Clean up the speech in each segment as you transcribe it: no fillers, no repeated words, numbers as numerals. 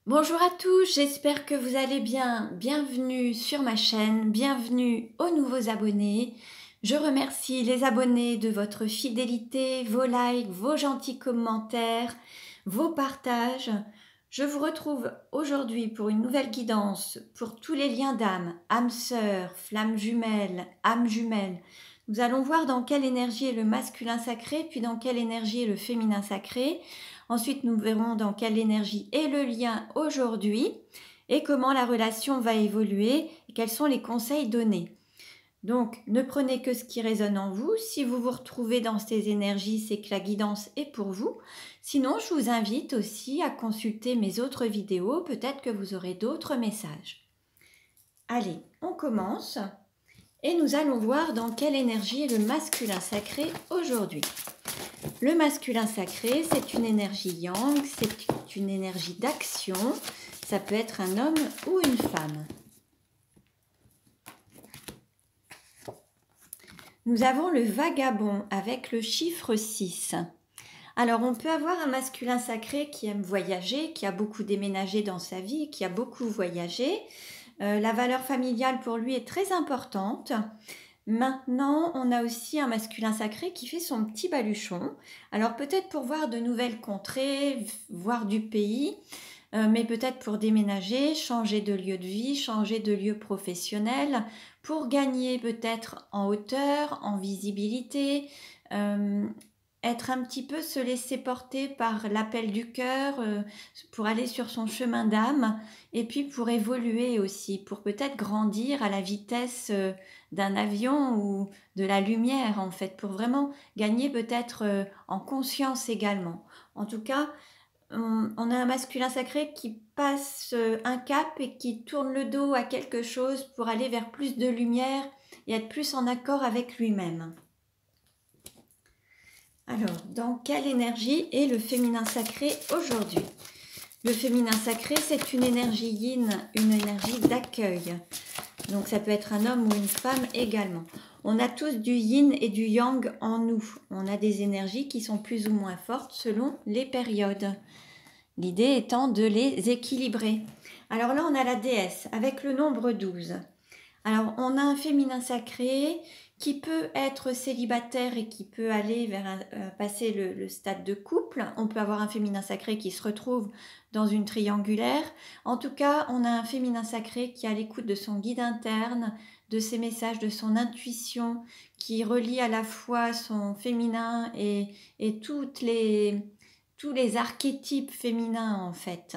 Bonjour à tous, j'espère que vous allez bien. Bienvenue sur ma chaîne, bienvenue aux nouveaux abonnés. Je remercie les abonnés de votre fidélité, vos likes, vos gentils commentaires, vos partages. Je vous retrouve aujourd'hui pour une nouvelle guidance pour tous les liens d'âme, âme sœur, flamme jumelle, âme jumelle. Nous allons voir dans quelle énergie est le masculin sacré, puis dans quelle énergie est le féminin sacré. Ensuite, nous verrons dans quelle énergie est le lien aujourd'hui et comment la relation va évoluer et quels sont les conseils donnés. Donc, ne prenez que ce qui résonne en vous. Si vous vous retrouvez dans ces énergies, c'est que la guidance est pour vous. Sinon, je vous invite aussi à consulter mes autres vidéos. Peut-être que vous aurez d'autres messages. Allez, on commence et nous allons voir dans quelle énergie est le masculin sacré aujourd'hui. Le masculin sacré, c'est une énergie yang, c'est une énergie d'action. Ça peut être un homme ou une femme. Nous avons le vagabond avec le chiffre 6. Alors, on peut avoir un masculin sacré qui aime voyager, qui a beaucoup déménagé dans sa vie, qui a beaucoup voyagé. La valeur familiale pour lui est très importante. Maintenant, on a aussi un masculin sacré qui fait son petit baluchon. Alors peut-être pour voir de nouvelles contrées, voir du pays, mais peut-être pour déménager, changer de lieu de vie, changer de lieu professionnel, pour gagner peut-être en hauteur, en visibilité, être un petit peu se laisser porter par l'appel du cœur, pour aller sur son chemin d'âme, et puis pour évoluer aussi, pour peut-être grandir à la vitesse d'un avion ou de la lumière en fait, pour vraiment gagner peut-être en conscience également. En tout cas, on a un masculin sacré qui passe un cap et qui tourne le dos à quelque chose pour aller vers plus de lumière et être plus en accord avec lui-même. Alors, dans quelle énergie est le féminin sacré aujourd'hui? Le féminin sacré, c'est une énergie yin, une énergie d'accueil. Donc ça peut être un homme ou une femme également. On a tous du yin et du yang en nous. On a des énergies qui sont plus ou moins fortes selon les périodes. L'idée étant de les équilibrer. Alors là, on a la déesse avec le nombre 12. Alors, on a un féminin sacré qui peut être célibataire et qui peut aller vers passer le stade de couple. On peut avoir un féminin sacré qui se retrouve dans une triangulaire. En tout cas, on a un féminin sacré qui est à l'écoute de son guide interne, de ses messages, de son intuition, qui relie à la fois son féminin et tous les archétypes féminins en fait.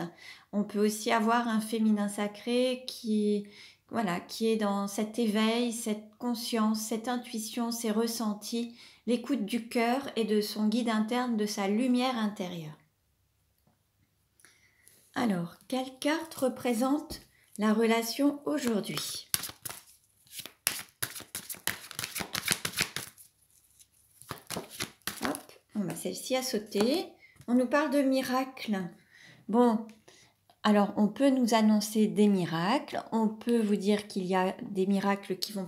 On peut aussi avoir un féminin sacré qui est dans cet éveil, cette conscience, cette intuition, ces ressentis, l'écoute du cœur et de son guide interne, de sa lumière intérieure. Alors, quelle carte représente la relation aujourd'hui? Hop, celle-ci a sauté. On nous parle de miracles. Bon, alors, on peut nous annoncer des miracles, on peut vous dire qu'il y a des miracles qui vont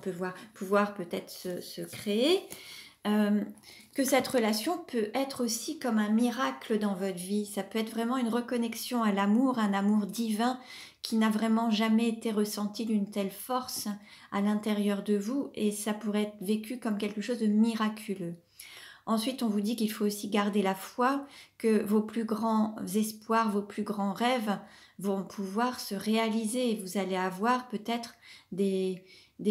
pouvoir peut-être se créer, que cette relation peut être aussi comme un miracle dans votre vie. Ça peut être vraiment une reconnexion à l'amour, un amour divin qui n'a vraiment jamais été ressenti d'une telle force à l'intérieur de vous et ça pourrait être vécu comme quelque chose de miraculeux. Ensuite, on vous dit qu'il faut aussi garder la foi, que vos plus grands espoirs, vos plus grands rêves vont pouvoir se réaliser et vous allez avoir peut-être des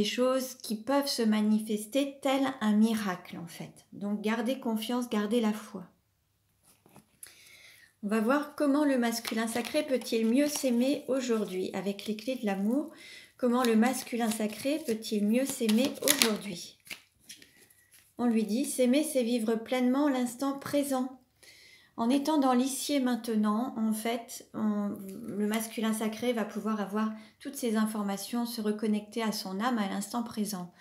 choses qui peuvent se manifester tel un miracle en fait. Donc gardez confiance, gardez la foi. On va voir comment le masculin sacré peut-il mieux s'aimer aujourd'hui avec les clés de l'amour. Comment le masculin sacré peut-il mieux s'aimer aujourd'hui? On lui dit, s'aimer, c'est vivre pleinement l'instant présent. En étant dans l'ici et maintenant, en fait, le masculin sacré va pouvoir avoir toutes ces informations, se reconnecter à son âme à l'instant présent.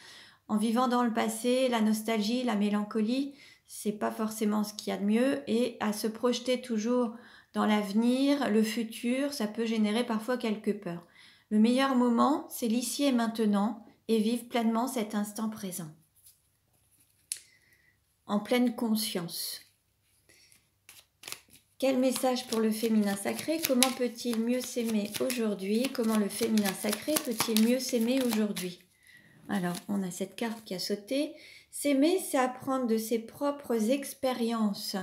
En vivant dans le passé, la nostalgie, la mélancolie, c'est pas forcément ce qu'il y a de mieux, et à se projeter toujours dans l'avenir, le futur, ça peut générer parfois quelques peurs. Le meilleur moment, c'est l'ici et maintenant, et vivre pleinement cet instant présent. En pleine conscience. Quel message pour le féminin sacré? Comment peut-il mieux s'aimer aujourd'hui? Comment le féminin sacré peut-il mieux s'aimer aujourd'hui? Alors, on a cette carte qui a sauté. S'aimer, c'est apprendre de ses propres expériences.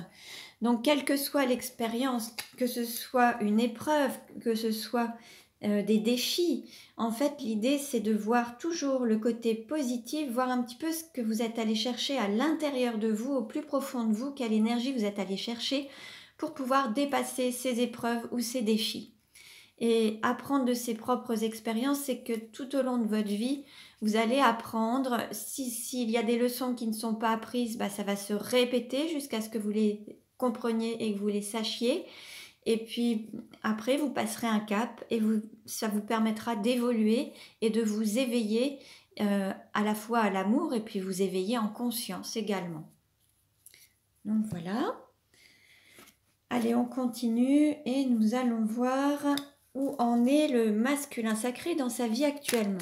Donc, quelle que soit l'expérience, que ce soit une épreuve, que ce soit des défis, en fait, l'idée, c'est de voir toujours le côté positif, voir un petit peu ce que vous êtes allé chercher à l'intérieur de vous, au plus profond de vous, quelle énergie vous êtes allé chercher pour pouvoir dépasser ces épreuves ou ces défis. Et apprendre de ses propres expériences, c'est que tout au long de votre vie, vous allez apprendre. S'il y a des leçons qui ne sont pas apprises, ça va se répéter jusqu'à ce que vous les compreniez et que vous les sachiez. Et puis après, vous passerez un cap et ça vous permettra d'évoluer et de vous éveiller à la fois à l'amour et puis vous éveiller en conscience également. Donc voilà. Allez, on continue et nous allons voir où en est le masculin sacré dans sa vie actuellement.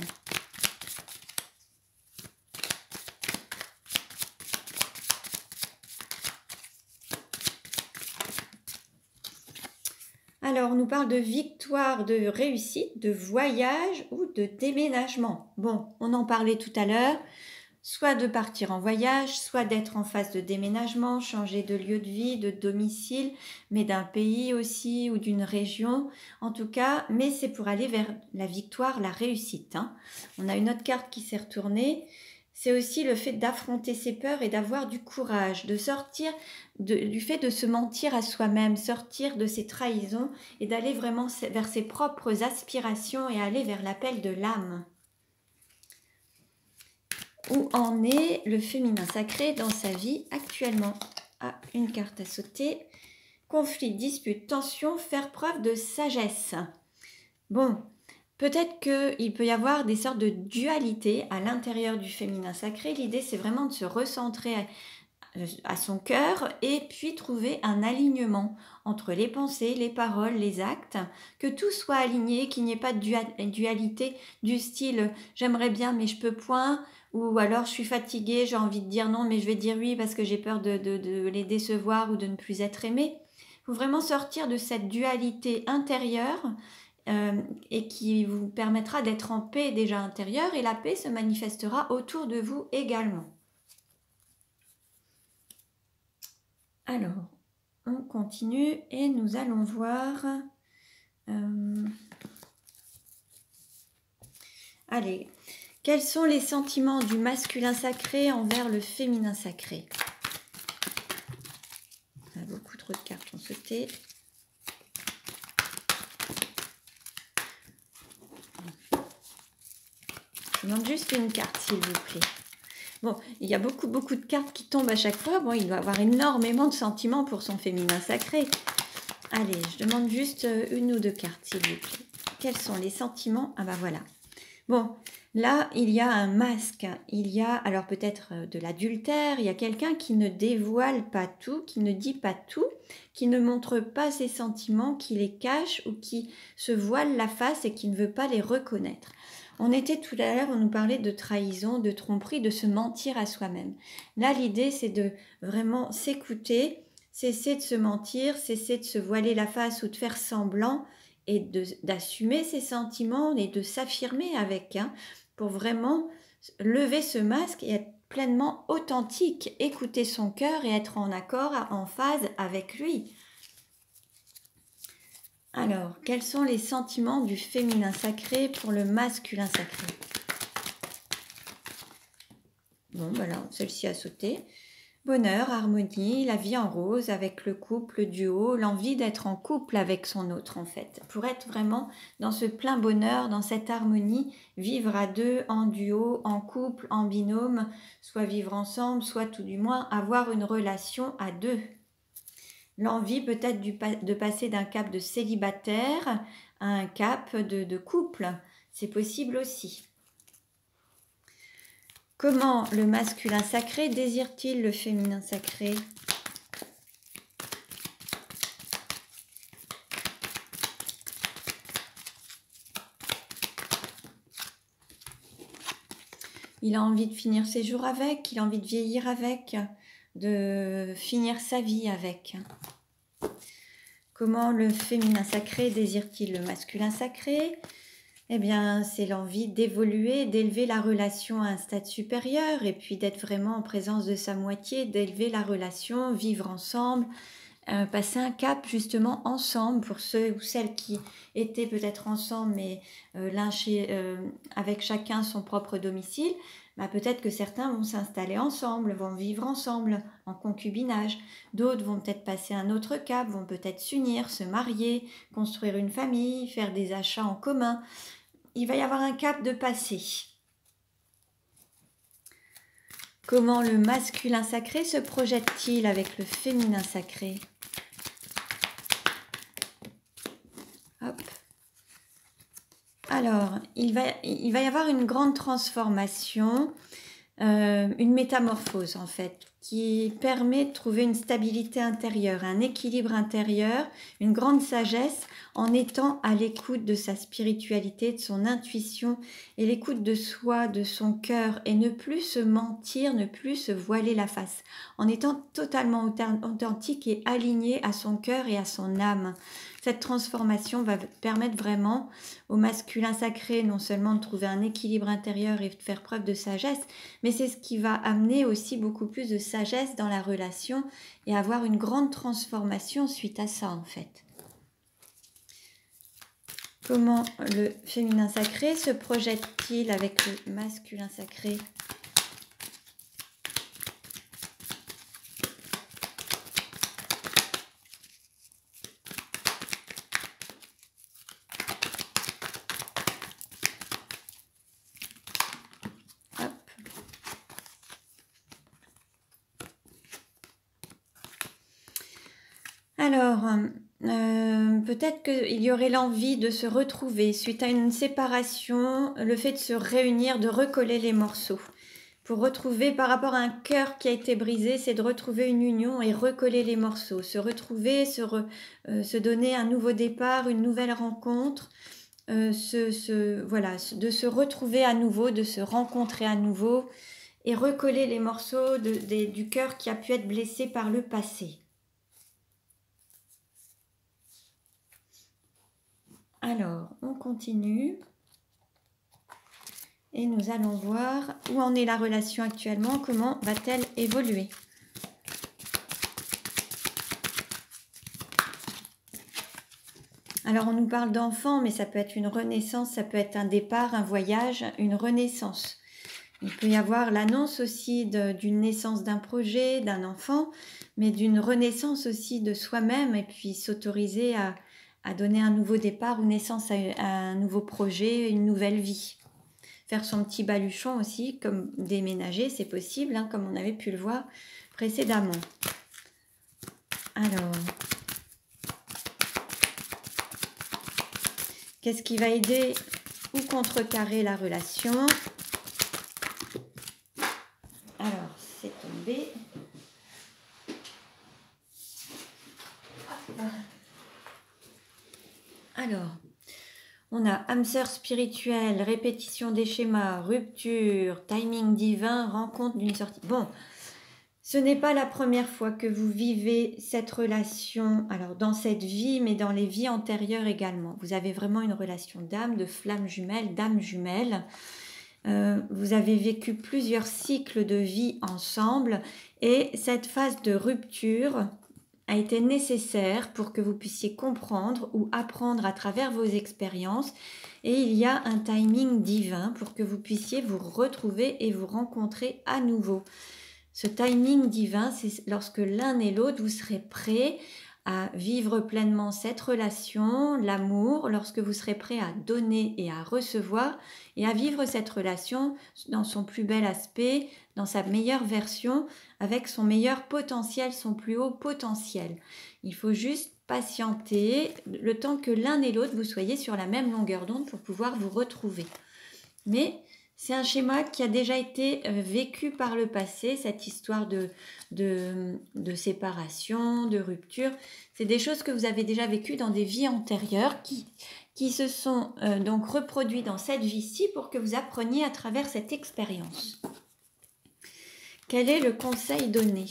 Alors, on nous parle de victoire, de réussite, de voyage ou de déménagement. Bon, on en parlait tout à l'heure. Soit de partir en voyage, soit d'être en phase de déménagement, changer de lieu de vie, de domicile, mais d'un pays aussi ou d'une région. En tout cas, mais c'est pour aller vers la victoire, la réussite. On a une autre carte qui s'est retournée. C'est aussi le fait d'affronter ses peurs et d'avoir du courage, de sortir du fait de se mentir à soi-même, sortir de ses trahisons et d'aller vraiment vers ses propres aspirations et aller vers l'appel de l'âme. Où en est le féminin sacré dans sa vie actuellement? Ah, une carte à sauter. Conflit, dispute, tension, faire preuve de sagesse. Bon, peut-être qu'il peut y avoir des sortes de dualité à l'intérieur du féminin sacré. L'idée, c'est vraiment de se recentrer à son cœur et puis trouver un alignement entre les pensées, les paroles, les actes, que tout soit aligné, qu'il n'y ait pas de dualité du style « j'aimerais bien mais je peux point » ou alors « je suis fatiguée, j'ai envie de dire non mais je vais dire oui parce que j'ai peur de les décevoir ou de ne plus être aimée ». Il faut vraiment sortir de cette dualité intérieure et qui vous permettra d'être en paix déjà intérieure et la paix se manifestera autour de vous également. Alors, on continue et nous allons voir... Allez, quels sont les sentiments du masculin sacré envers le féminin sacré? On a beaucoup trop de cartes ont sauté. Je demande juste une carte, s'il vous plaît. Bon, il y a beaucoup de cartes qui tombent à chaque fois. Bon, il doit avoir énormément de sentiments pour son féminin sacré. Allez, je demande juste une ou deux cartes, s'il vous plaît. Quels sont les sentiments? Ah bah voilà. Bon, là, il y a un masque. Il y a, alors peut-être de l'adultère. Il y a quelqu'un qui ne dévoile pas tout, qui ne dit pas tout, qui ne montre pas ses sentiments, qui les cache ou qui se voile la face et qui ne veut pas les reconnaître. On était tout à l'heure, on nous parlait de trahison, de tromperie, de se mentir à soi-même. Là, l'idée, c'est de vraiment s'écouter, cesser de se mentir, cesser de se voiler la face ou de faire semblant et d'assumer ses sentiments et de s'affirmer avec, pour vraiment lever ce masque et être pleinement authentique, écouter son cœur et être en accord, en phase avec lui. Alors, quels sont les sentiments du féminin sacré pour le masculin sacré? Bon, voilà, celle-ci a sauté. Bonheur, harmonie, la vie en rose avec le couple, le duo, l'envie d'être en couple avec son autre en fait. Pour être vraiment dans ce plein bonheur, dans cette harmonie, vivre à deux, en duo, en couple, en binôme, soit vivre ensemble, soit tout du moins avoir une relation à deux. L'envie peut-être de passer d'un cap de célibataire à un cap de couple. C'est possible aussi. Comment le masculin sacré désire-t-il le féminin sacré? Il a envie de finir ses jours avec, il a envie de vieillir avec, de finir sa vie avec. Comment le féminin sacré désire-t-il le masculin sacré? Eh bien, c'est l'envie d'évoluer, d'élever la relation à un stade supérieur et puis d'être vraiment en présence de sa moitié, d'élever la relation, vivre ensemble, passer un cap justement ensemble pour ceux ou celles qui étaient peut-être ensemble mais avec chacun son propre domicile. Bah, peut-être que certains vont s'installer ensemble, vont vivre ensemble en concubinage. D'autres vont peut-être passer un autre cap, vont peut-être s'unir, se marier, construire une famille, faire des achats en commun. Il va y avoir un cap de passé. Comment le masculin sacré se projette-t-il avec le féminin sacré? Hop. Alors, il va y avoir une grande transformation, une métamorphose en fait, qui permet de trouver une stabilité intérieure, un équilibre intérieur, une grande sagesse en étant à l'écoute de sa spiritualité, de son intuition et l'écoute de soi, de son cœur et ne plus se mentir, ne plus se voiler la face, en étant totalement authentique et aligné à son cœur et à son âme. Cette transformation va permettre vraiment au masculin sacré non seulement de trouver un équilibre intérieur et de faire preuve de sagesse, mais c'est ce qui va amener aussi beaucoup plus de sagesse dans la relation et avoir une grande transformation suite à ça en fait. Comment le féminin sacré se projette-t-il avec le masculin sacré? Alors, peut-être qu'il y aurait l'envie de se retrouver suite à une séparation, le fait de se réunir, de recoller les morceaux. Pour retrouver, par rapport à un cœur qui a été brisé, c'est de retrouver une union et recoller les morceaux. Se retrouver, se donner un nouveau départ, une nouvelle rencontre. Voilà, de se retrouver à nouveau, de se rencontrer à nouveau et recoller les morceaux du cœur qui a pu être blessé par le passé. Alors, on continue et nous allons voir où en est la relation actuellement, comment va-t-elle évoluer. Alors, on nous parle d'enfants, mais ça peut être une renaissance, ça peut être un départ, un voyage, une renaissance. Il peut y avoir l'annonce aussi d'une naissance d'un projet, d'un enfant, mais d'une renaissance aussi de soi-même et puis s'autoriser à donner un nouveau départ ou naissance à un nouveau projet, une nouvelle vie. Faire son petit baluchon aussi, comme déménager, c'est possible, hein, comme on avait pu le voir précédemment. Alors, qu'est-ce qui va aider ou contrecarrer la relation? Alors, c'est tombé. Alors, on a âme sœur spirituelle, répétition des schémas, rupture, timing divin, rencontre d'une sortie. Bon, ce n'est pas la première fois que vous vivez cette relation, alors dans cette vie, mais dans les vies antérieures également. Vous avez vraiment une relation d'âme, de flamme jumelle, d'âme jumelle. Vous avez vécu plusieurs cycles de vie ensemble et cette phase de rupture a été nécessaire pour que vous puissiez comprendre ou apprendre à travers vos expériences et il y a un timing divin pour que vous puissiez vous retrouver et vous rencontrer à nouveau. Ce timing divin, c'est lorsque l'un et l'autre vous serez prêts à vivre pleinement cette relation, l'amour, lorsque vous serez prêt à donner et à recevoir et à vivre cette relation dans son plus bel aspect, dans sa meilleure version, avec son meilleur potentiel, son plus haut potentiel. Il faut juste patienter le temps que l'un et l'autre vous soyez sur la même longueur d'onde pour pouvoir vous retrouver. Mais c'est un schéma qui a déjà été vécu par le passé, cette histoire de séparation, de rupture. C'est des choses que vous avez déjà vécues dans des vies antérieures qui se sont donc reproduites dans cette vie-ci pour que vous appreniez à travers cette expérience. Quel est le conseil donné ?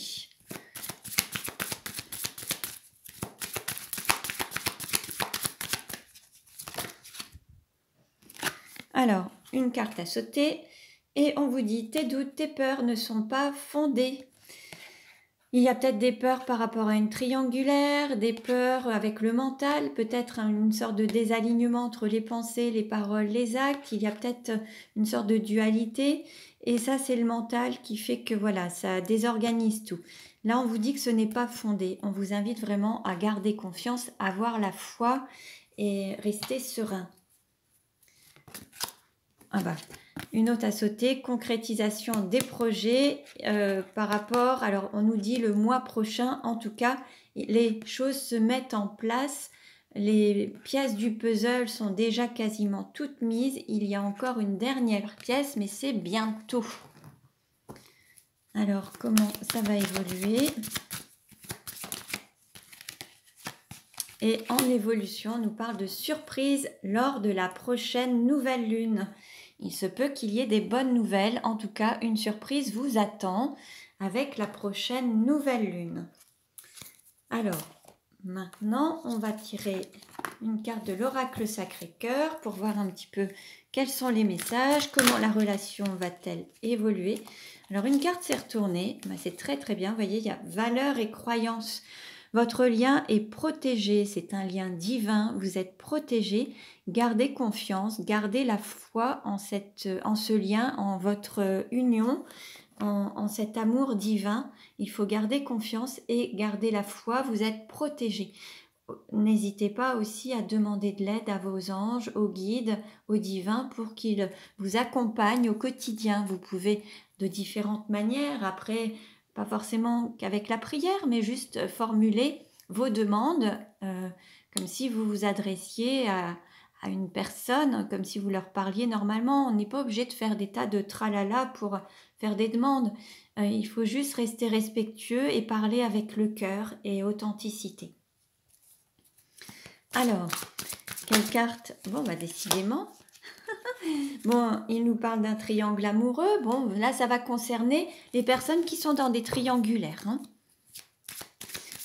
Alors, une carte à sauter et on vous dit tes doutes, tes peurs ne sont pas fondés. Il y a peut-être des peurs par rapport à une triangulaire, des peurs avec le mental, peut-être une sorte de désalignement entre les pensées, les paroles, les actes. Il y a peut-être une sorte de dualité. Et ça, c'est le mental qui fait que voilà, ça désorganise tout. Là, on vous dit que ce n'est pas fondé. On vous invite vraiment à garder confiance, à avoir la foi et rester serein. Ah bah, une autre à sauter, concrétisation des projets par rapport, alors on nous dit le mois prochain, en tout cas, les choses se mettent en place, les pièces du puzzle sont déjà quasiment toutes mises, il y a encore une dernière pièce, mais c'est bientôt. Alors, comment ça va évoluer? Et en évolution, on nous parle de surprise lors de la prochaine nouvelle lune. Il se peut qu'il y ait des bonnes nouvelles. En tout cas, une surprise vous attend avec la prochaine nouvelle lune. Alors, maintenant, on va tirer une carte de l'oracle Sacré-Cœur pour voir un petit peu quels sont les messages, comment la relation va-t-elle évoluer. Alors, une carte s'est retournée. C'est très très bien. Vous voyez, il y a valeur et croyance. Votre lien est protégé, c'est un lien divin, vous êtes protégé. Gardez confiance, gardez la foi en ce lien, en votre union, en cet amour divin. Il faut garder confiance et garder la foi, vous êtes protégé. N'hésitez pas aussi à demander de l'aide à vos anges, aux guides, aux divins pour qu'ils vous accompagnent au quotidien. Vous pouvez de différentes manières, après, pas forcément qu'avec la prière, mais juste formuler vos demandes comme si vous vous adressiez à une personne, comme si vous leur parliez normalement. On n'est pas obligé de faire des tas de tralala pour faire des demandes. Il faut juste rester respectueux et parler avec le cœur et authenticité. Alors, quelle carte? Bon, bah décidément. Bon, il nous parle d'un triangle amoureux. Bon, là, ça va concerner les personnes qui sont dans des triangulaires. Hein.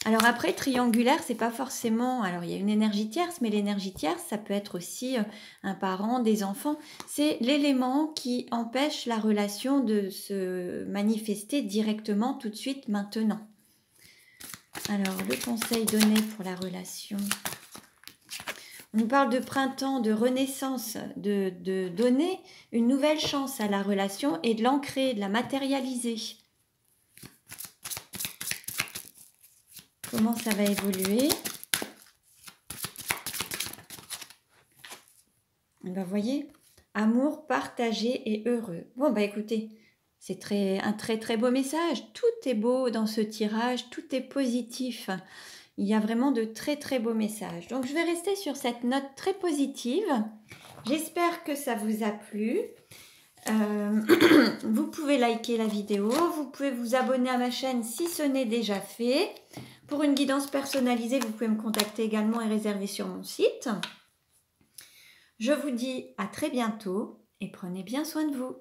Alors après, triangulaire, c'est pas forcément... Alors, il y a une énergie tierce, mais l'énergie tierce, ça peut être aussi un parent, des enfants. C'est l'élément qui empêche la relation de se manifester directement tout de suite, maintenant. Alors, le conseil donné pour la relation... On nous parle de printemps, de renaissance, de donner une nouvelle chance à la relation et de l'ancrer, de la matérialiser. Comment ça va évoluer? Ben, vous voyez, amour partagé et heureux. Bon, bah écoutez, c'est un très très beau message. Tout est beau dans ce tirage, tout est positif. Il y a vraiment de très très beaux messages. Donc je vais rester sur cette note très positive. J'espère que ça vous a plu. Vous pouvez liker la vidéo. Vous pouvez vous abonner à ma chaîne si ce n'est déjà fait. Pour une guidance personnalisée, vous pouvez me contacter également et réserver sur mon site. Je vous dis à très bientôt et prenez bien soin de vous.